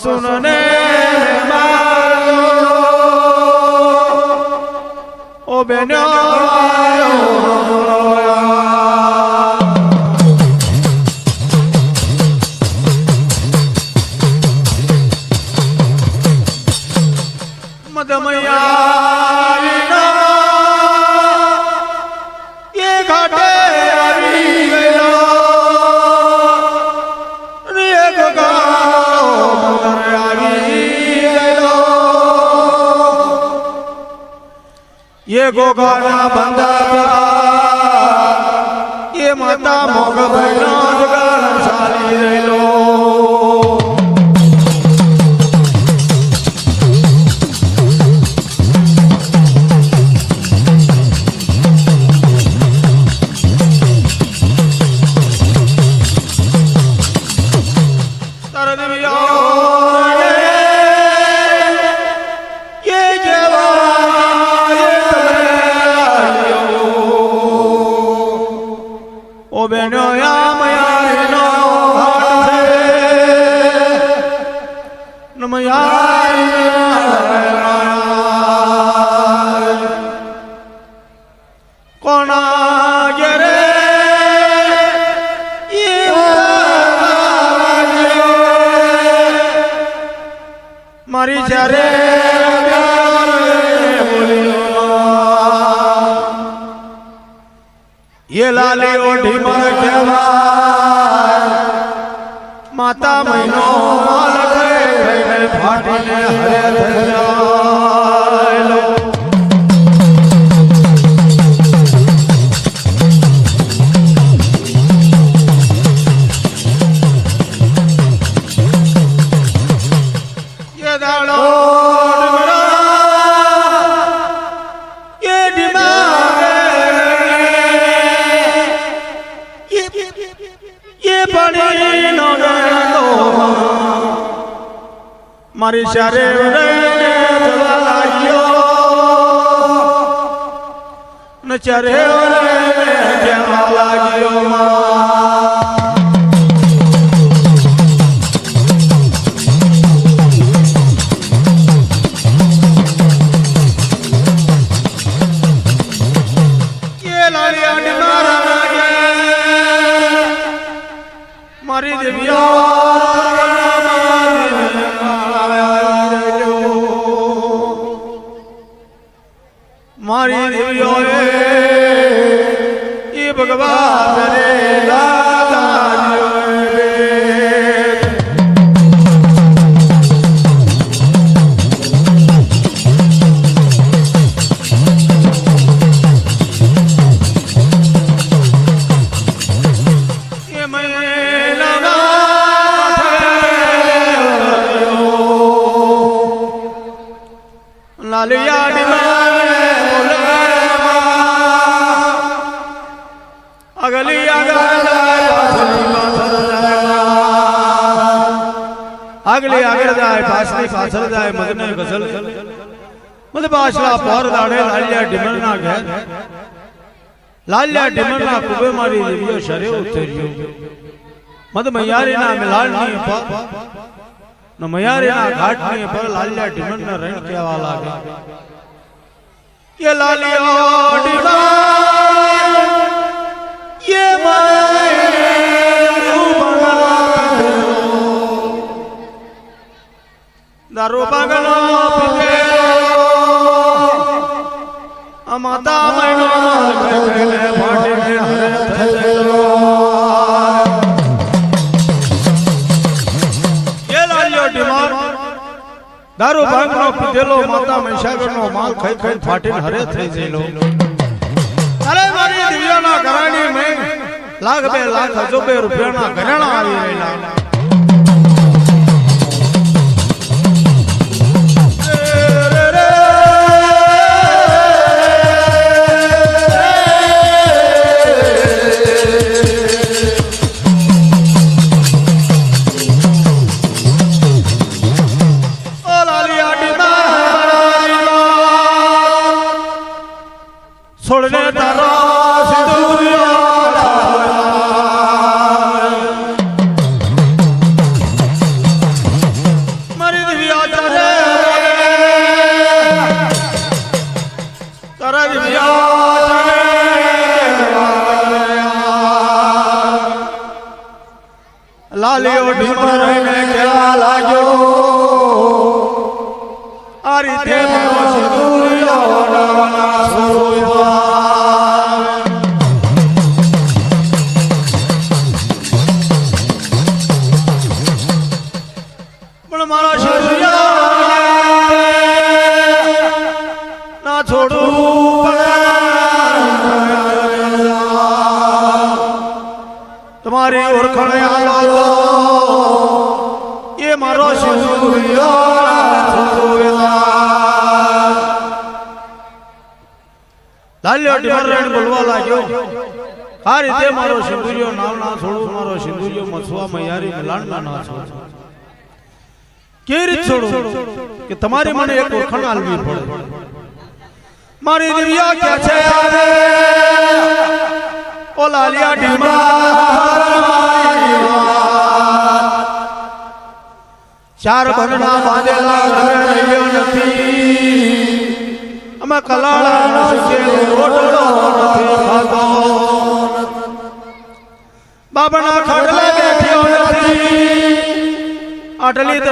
सुनने ओ बेनो मदमया ये घाटे ये गोगाना बंदा ये माता मोग भैया जगान साली रे लो मारी चारे ये लाली ओढ़ी मर केवा माता महीनो माल गए फाटी ने हरे लो ये दाड़ो मारी शारे न चरे લાલિયા અગલી આગળ જાય પાછલી પાછળ જાય મગને ગઝલ મત પાછલા પર દાડે લાલિયા ઢીમલ ના ઘેર લાલિયા ઢીમલ ના કુબે મારી દેવીઓ શરે ઉતર્યો મત મૈયારી ના મિલાલ ની પર ન મૈયારી ના ઘાટ ની પર લાલિયા ઢીમલ ના રણ કેવા લાગે કે લાલિયા ઢીમલ ये दारू बगलो माता मैनो ये लालियो ढीमल दारू भांगनो पीधेलो माता महिषागर नो माल खाई खाई फाटीने हरे થઈ જઈલો અરે મારી દિવ્યાના ઘરાણી મે લાખ બે લાખ અજોબે રૂપિયાના ઘરાણા આવી રહેલા छोड़ने तारा सिंदूरिया मरी दिव्या चले तारा दिव्या लालियो ढीमल रहने क्या लागो आ रीते मारो सिंदूरिया नावना सुरुवा मारा शुक्रिया ना छोड़ू तुम्हारी ओरखण आलो ये मारो शुक्रिया लालियो ढीमल रण बोलवा लाग्यो आ रीते मारो सिंदूरियो नाव ना छोड़ू मारो सिंदूरियो मछुआ मैयारी मिलान ना छोड़ू के રીત છોડો કે તમારે મને એક ઓળખાણ આલવી પડે મારી દિવ્યા કે છે આવે ઓ લાલિયા ઢીમલ ચાર બંધના બાંધેલા ઘરે રહ્યો નથી અમે કલાળા નસે રોટલો નથી ખાતો બાબના ખડલે બેઠ્યો નથી आटली तो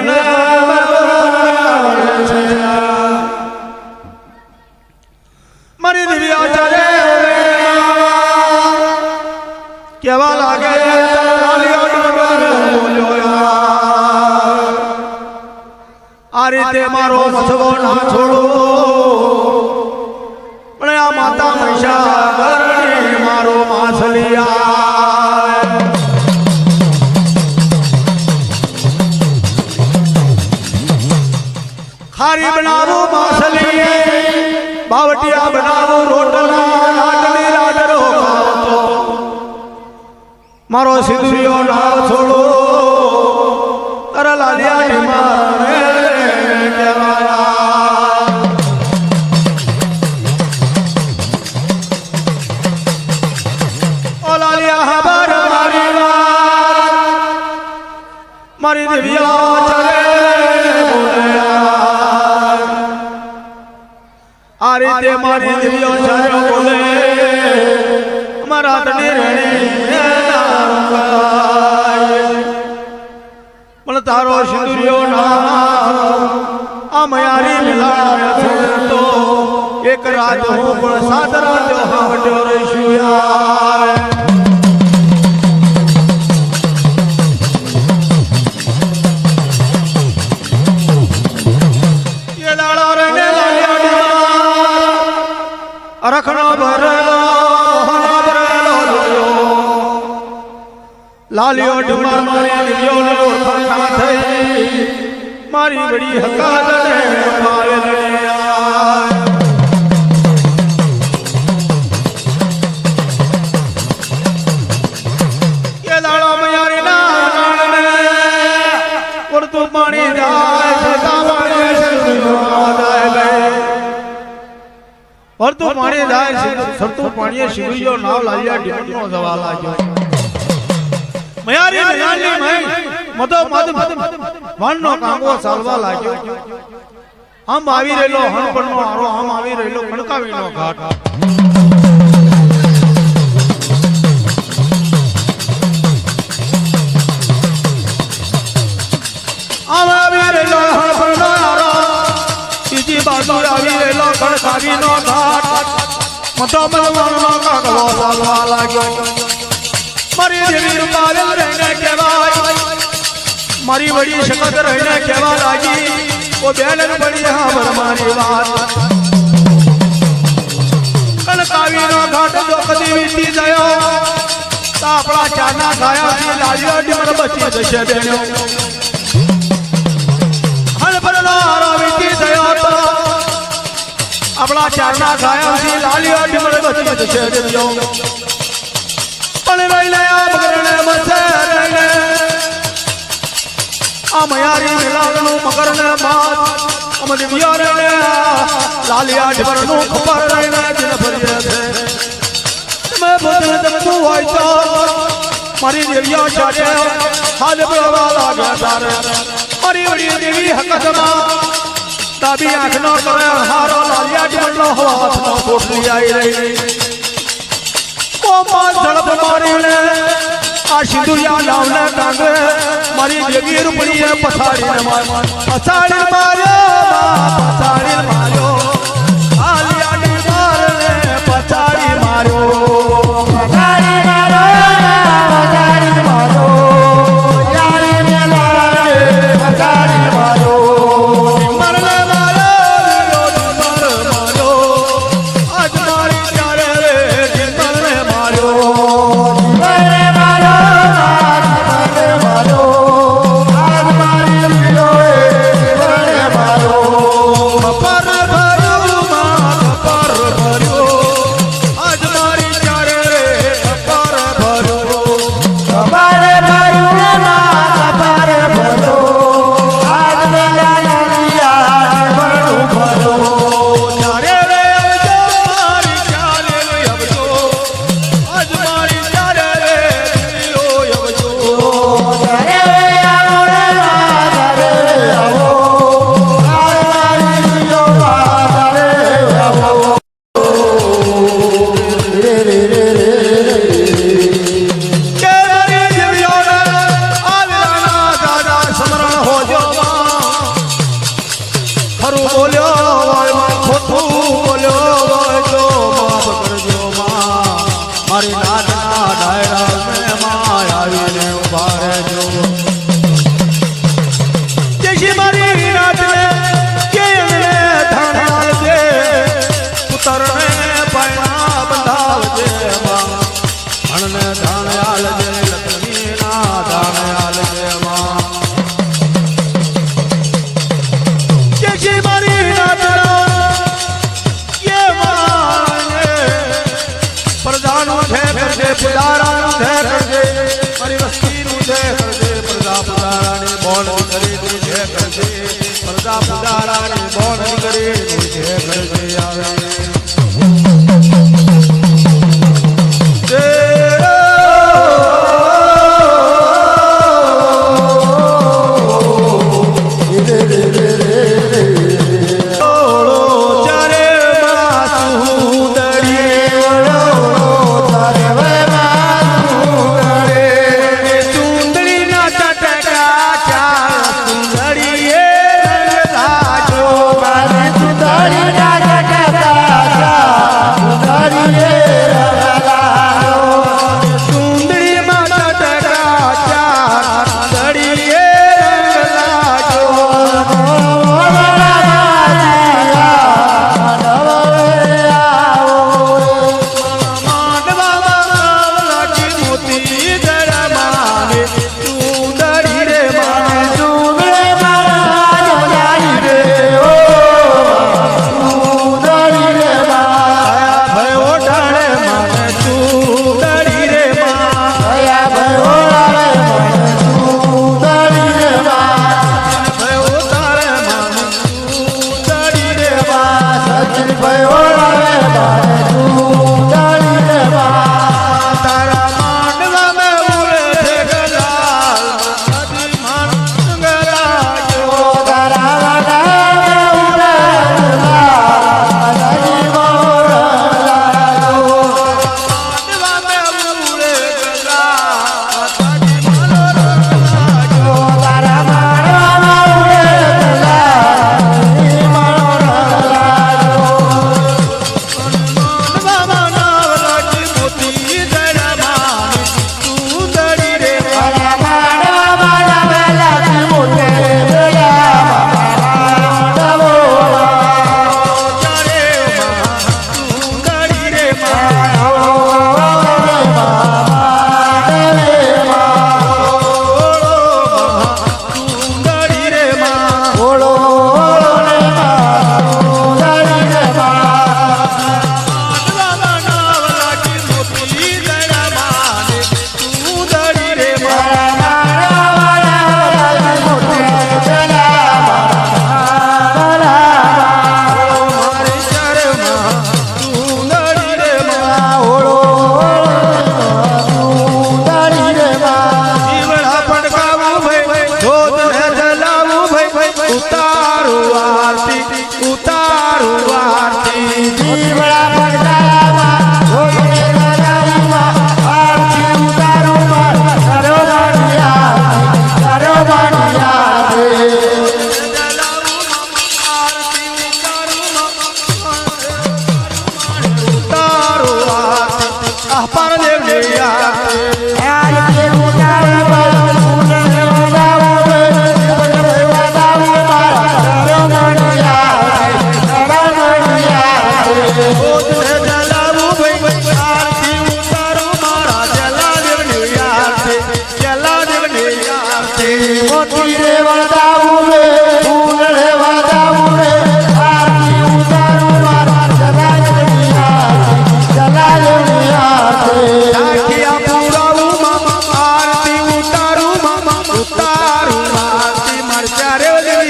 मरी दिव्या चले केवा लागे आ रीते मारो मछवो ना छोड़ो पण आ माता महिषागर मारो माछलिया खारी बनावो माछली बावटिया बनावो रोटला लाडली लाडरो खातो मारो सिंदूरियो ना छोड़ो तारा लालिया ढीमल केवाया ओ लालिया हबर मारी मारी दिव्या चले आ रीते मारी दिव्यो चारो बोले हमारा तने रहने मन तारो सिंदूरियो ना आ मयारी मिलाया तो एक रात हूँ पण सात रात हावटो रहीशु यार ये लाड़ा रहने रखना भरलो लालियो ढीमल मारी दिव्यो ने ओळखाण थई मारी बड़ी हकात ने पावे लड़िया પરતું પાણી જાય સરતું પાણીએ શિવજો નાવ લાલ્યા ઢીમનો જવા લાગ્યો મયારી મયારી મધો મધ વાનનો કાંગો ચાલવા લાગ્યો આમ આવી રહેલો હણપણનો આરો આમ આવી રહેલો કણકાવીનો ઘાટ આમ આવી રહેલો હણપણનો આરો બીજી બાજુ આવી રહેલો કણકાવીનો ઘાટ મધો મધવાનો કાંગો ચાલવા લાગ્યો મારી દેવી રૂપાલ રહીને કહેવાય મારી વડી શકત રહીને કહેવા લાગી ઓ બેલન પડી હા મારી વાત કણકાવીનો ઘાટ જો કદી વીતી ગયો તો આપણા ચાના ગાયાથી લાલ્યો ડીમર બચી જશે બેનો હણપણનો આરો વીતી ગયો તો આપણા ચાના ગાયાથી લાલ્યો ડીમર બચી જશે બેનો પણ લઈને આ મગરને મસરને આ મયારી મિલાવનું મગરને માત અમ દિવ્યારને લાલિયા ઢબરનું ખબર રહીને દિલ ભરીએ છે તમે બોધને દમતું હોય તો મારી દેવિયા ચાલે હાલ બળવા લાગ્યા તારે મારી વડી દેવી હકતમાં ડાબી આંખનો કરે હારો લાલિયા ઢબરનો હાથનો પોટલી આવી રહી ઝડપ મારીને આ સિંદુરિયા નાવને કાંગે મારી દેવી રૂપડીએ પછાડીને માર્યો આલિયાની મારને પછાડી માર્યો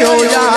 हो जा